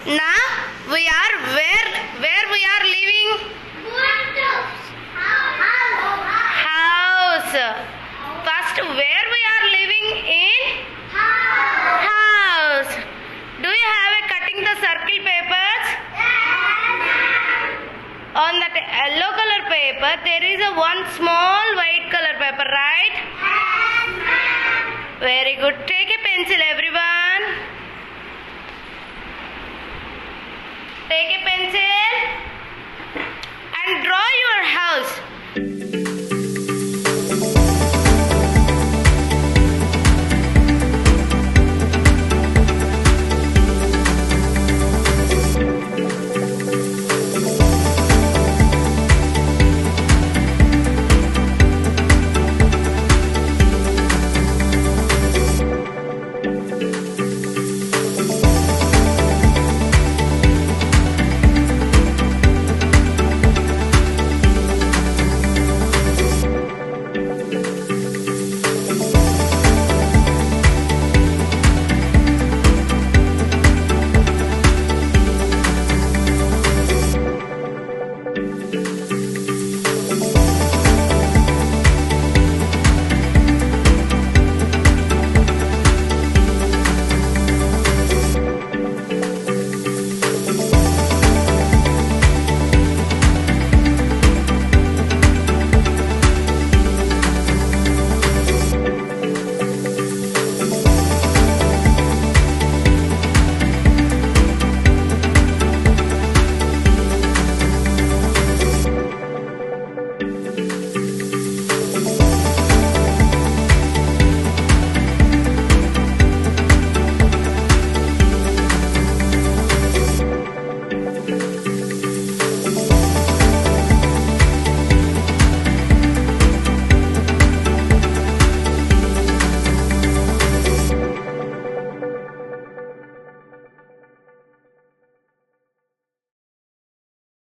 Now we are where we are living? House. First, where we are living in? House. Do you have a cutting the circle papers? On that yellow color paper, there is a one small white color paper, right? Very good. Take